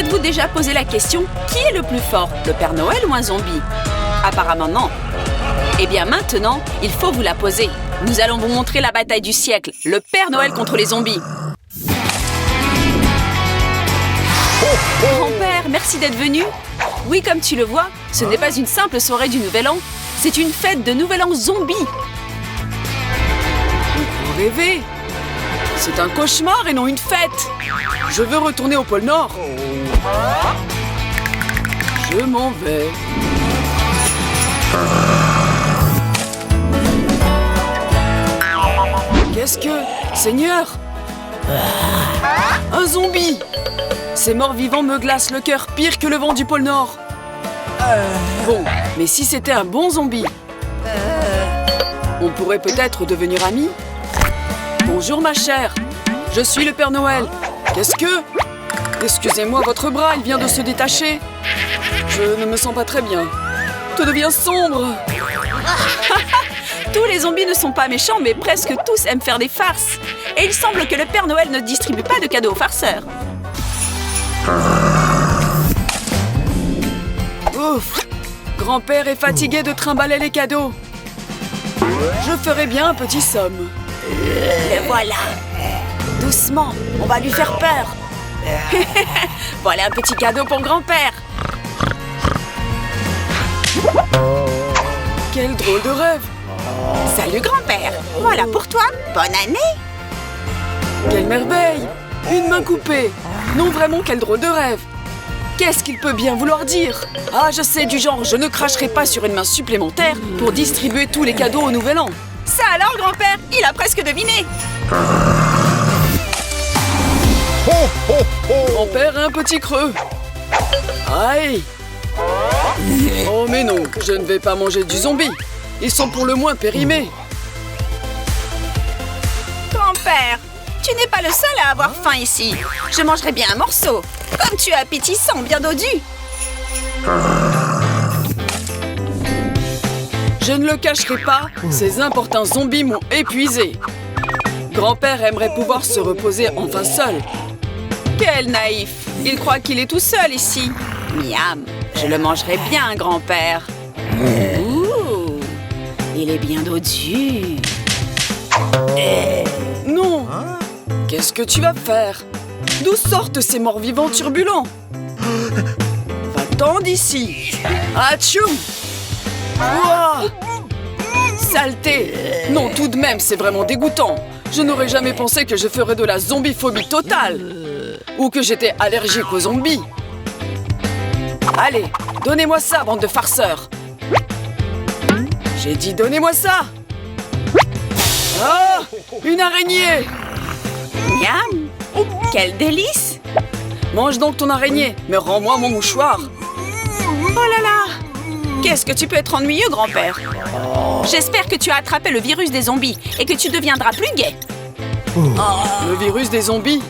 Vous êtes-vous déjà posé la question, qui est le plus fort, le Père Noël ou un zombie? Apparemment non. Eh bien maintenant, il faut vous la poser. Nous allons vous montrer la bataille du siècle, le Père Noël contre les zombies. Grand-père, merci d'être venu. Oui, comme tu le vois, ce n'est pas une simple soirée du Nouvel An, c'est une fête de Nouvel An zombie. Vous rêvez? C'est un cauchemar et non une fête. Je veux retourner au pôle Nord. Je m'en vais. Qu'est-ce que... Seigneur! Un zombie! Ces morts-vivants me glacent le cœur pire que le vent du pôle Nord. Bon, mais si c'était un bon zombie? On pourrait peut-être devenir amis? Bonjour ma chère, je suis le Père Noël. Qu'est-ce que... Excusez-moi, votre bras, il vient de se détacher. Je ne me sens pas très bien. Tout devient sombre. Tous les zombies ne sont pas méchants, mais presque tous aiment faire des farces. Et il semble que le Père Noël ne distribue pas de cadeaux aux farceurs. Ouf! Grand-père est fatigué de trimballer les cadeaux. Je ferai bien un petit somme. Le voilà. Doucement, on va lui faire peur. Voilà un petit cadeau pour grand-père. Quel drôle de rêve! Salut grand-père. Voilà pour toi. Bonne année. Quelle merveille! Une main coupée! Non, vraiment, quel drôle de rêve! Qu'est-ce qu'il peut bien vouloir dire? Ah, je sais, du genre, je ne cracherai pas sur une main supplémentaire pour distribuer tous les cadeaux au Nouvel An. Ça alors, grand-père? Il a presque deviné. Grand-père a un petit creux. Aïe! Oh, mais non, je ne vais pas manger du zombie. Ils sont pour le moins périmés. Grand-père, tu n'es pas le seul à avoir faim ici. Je mangerai bien un morceau. Comme tu es appétissant, bien dodu. Je ne le cacherai pas, ces importuns zombies m'ont épuisé. Grand-père aimerait pouvoir se reposer enfin seul. Quel naïf. Il croit qu'il est tout seul ici. Miam, je le mangerai bien, grand-père. Ouh, il est bien dodu. Non! Qu'est-ce que tu vas faire? D'où sortent ces morts-vivants turbulents? Va-t'en d'ici! Atchoum! Ouah! Saleté! Non, tout de même, c'est vraiment dégoûtant. Je n'aurais jamais pensé que je ferais de la zombiphobie totale. Ou que j'étais allergique aux zombies. Allez, donnez-moi ça, bande de farceurs. J'ai dit donnez-moi ça! Ah! Une araignée! Miam, quel délice. Mange donc ton araignée, mais rends-moi mon mouchoir. Oh là là! Qu'est-ce que tu peux être ennuyeux, grand-père? J'espère que tu as attrapé le virus des zombies et que tu deviendras plus gai. Le virus des zombies?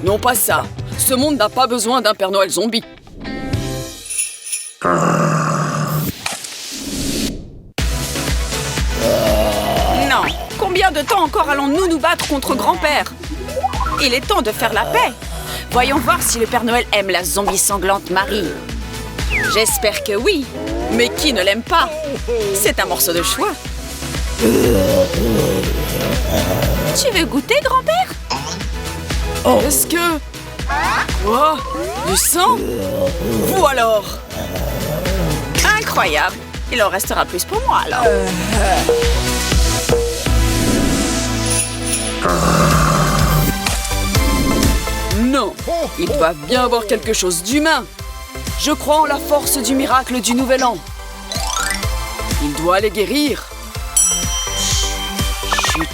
Non, pas ça. Ce monde n'a pas besoin d'un Père Noël zombie. Non. Combien de temps encore allons-nous nous battre contre grand-père? Il est temps de faire la paix. Voyons voir si le Père Noël aime la zombie sanglante Marie. J'espère que oui. Mais qui ne l'aime pas? C'est un morceau de choix. Tu veux goûter, grand-père? Est-ce que... Quoi? Du sang? Vous alors? Incroyable. Il en restera plus pour moi, alors. Non, ils doivent bien avoir quelque chose d'humain. Je crois en la force du miracle du Nouvel An. Il doit les guérir. Chut.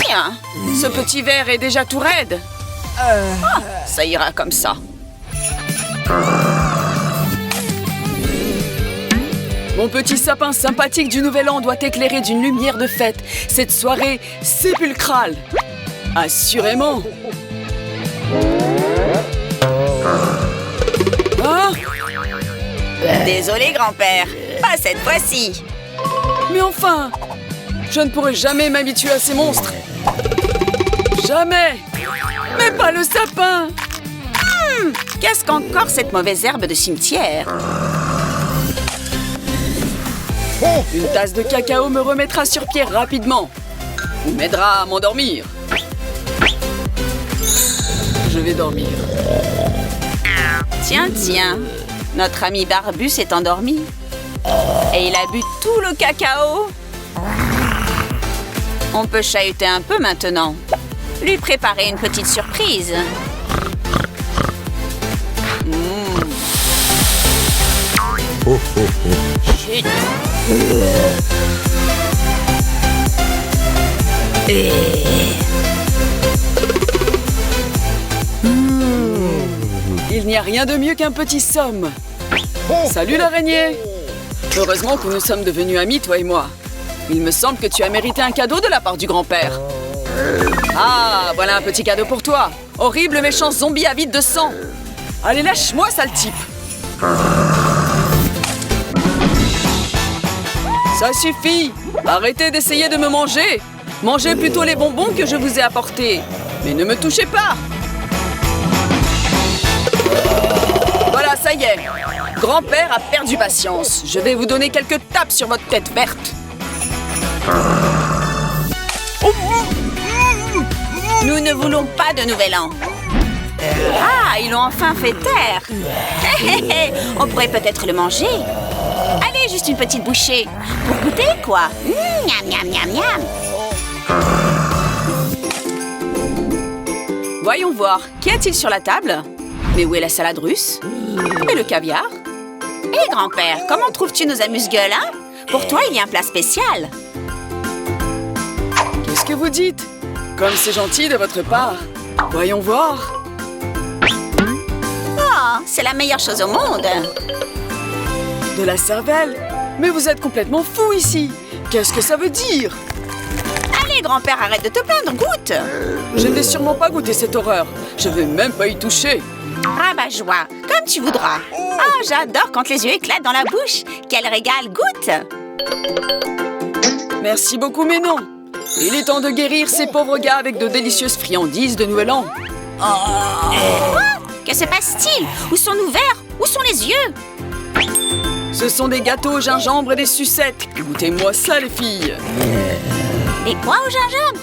Tiens, ce petit verre est déjà tout raide. Ça ira comme ça. Mon petit sapin sympathique du Nouvel An doit éclairer d'une lumière de fête cette soirée sépulcrale. Assurément. Ah! Désolé, grand-père. Pas cette fois-ci. Mais enfin, je ne pourrai jamais m'habituer à ces monstres. Jamais! Mais pas le sapin! Qu'est-ce qu'encore cette mauvaise herbe de cimetière? Une tasse de cacao me remettra sur pied rapidement. Ou m'aidera à m'endormir. Je vais dormir. Tiens, notre ami Barbu s'est endormi. Et il a bu tout le cacao. On peut chahuter un peu maintenant. Lui préparer une petite surprise. Chut. Il n'y a rien de mieux qu'un petit somme. Salut l'araignée! Heureusement que nous sommes devenus amis, toi et moi. Il me semble que tu as mérité un cadeau de la part du grand-père. Ah, voilà un petit cadeau pour toi. Horrible méchant zombie avide de sang. Allez, lâche-moi, sale type. Ça suffit. Arrêtez d'essayer de me manger. Mangez plutôt les bonbons que je vous ai apportés. Mais ne me touchez pas. Voilà, ça y est. Grand-père a perdu patience. Je vais vous donner quelques tapes sur votre tête verte. Nous ne voulons pas de nouvel an. Ah, ils l'ont enfin fait taire. On pourrait peut-être le manger. Allez, juste une petite bouchée. Pour goûter, quoi. Miam, miam, miam, miam. Voyons voir. Qu'y a-t-il sur la table? Mais où est la salade russe? Et le caviar? Hé, grand-père, comment trouves-tu nos amuse-gueules, hein? Pour toi, il y a un plat spécial. Qu'est-ce que vous dites? Comme c'est gentil de votre part. Voyons voir. Oh, c'est la meilleure chose au monde. De la cervelle? Mais vous êtes complètement fou ici. Qu'est-ce que ça veut dire? Allez, grand-père, arrête de te plaindre, goûte. Je ne vais sûrement pas goûter cette horreur. Je ne vais même pas y toucher. Rabat-joie, comme tu voudras. Oh, j'adore quand les yeux éclatent dans la bouche. Quel régal, goûte. Merci beaucoup, mais non. Il est temps de guérir ces pauvres gars avec de délicieuses friandises de Nouvel An. Quoi? Que se passe-t-il? Où sont nos verres? Où sont les yeux? Ce sont des gâteaux au gingembre et des sucettes. Goûtez-moi ça, les filles. Et quoi au gingembre?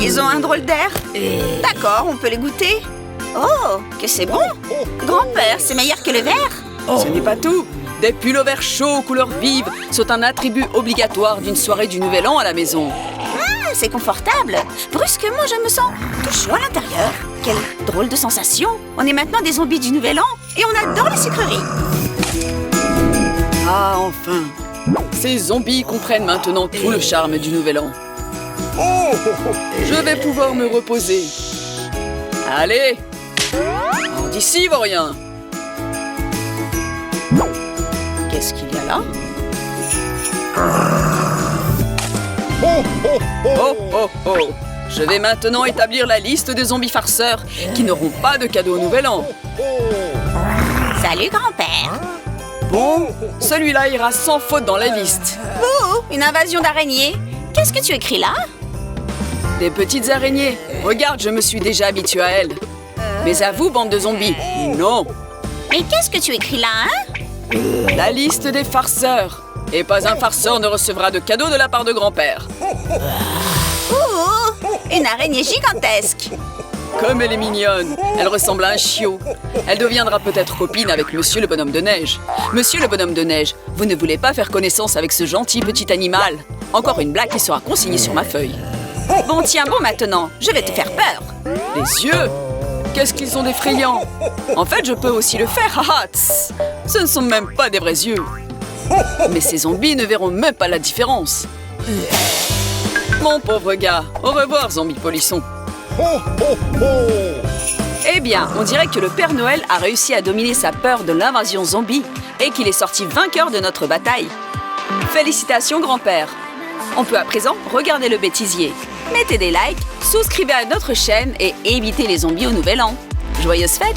Ils ont un drôle d'air. D'accord, on peut les goûter. Oh, que c'est bon. Grand-père, c'est meilleur que le verre. Ce n'est pas tout. Des pullovers chauds couleurs vives sont un attribut obligatoire d'une soirée du Nouvel An à la maison. C'est confortable. Brusquement, je me sens tout chaud à l'intérieur. Quelle drôle de sensation. On est maintenant des zombies du Nouvel An et on adore les sucreries. Ah, enfin. Ces zombies comprennent maintenant tout le charme du Nouvel An. Je vais pouvoir me reposer. Allez. Hors d'ici, vaurien. Qu'est-ce qu'il y a là? Oh, oh, oh! Je vais maintenant établir la liste des zombies farceurs qui n'auront pas de cadeau au Nouvel An. Salut, grand-père. Bon, celui-là ira sans faute dans la liste. Oh, une invasion d'araignées. Qu'est-ce que tu écris là? Des petites araignées. Regarde, je me suis déjà habituée à elles. Mais à vous, bande de zombies, non! Mais qu'est-ce que tu écris là, hein? La liste des farceurs. Et pas un farceur ne recevra de cadeau de la part de grand-père. Oh, une araignée gigantesque. Comme elle est mignonne. Elle ressemble à un chiot. Elle deviendra peut-être copine avec Monsieur le Bonhomme de Neige. Monsieur le Bonhomme de Neige, vous ne voulez pas faire connaissance avec ce gentil petit animal? Encore une blague qui sera consignée sur ma feuille. Bon, tiens, bon maintenant, je vais te faire peur. Les yeux? Qu'est-ce qu'ils sont effrayants! En fait, je peux aussi le faire, haha! Ce ne sont même pas des vrais yeux. Mais ces zombies ne verront même pas la différence. Mon pauvre gars, au revoir, zombie polisson. Eh bien, on dirait que le Père Noël a réussi à dominer sa peur de l'invasion zombie et qu'il est sorti vainqueur de notre bataille. Félicitations, grand-père! On peut à présent regarder le bêtisier. Mettez des likes, souscrivez à notre chaîne et évitez les zombies au Nouvel An. Joyeuses fêtes!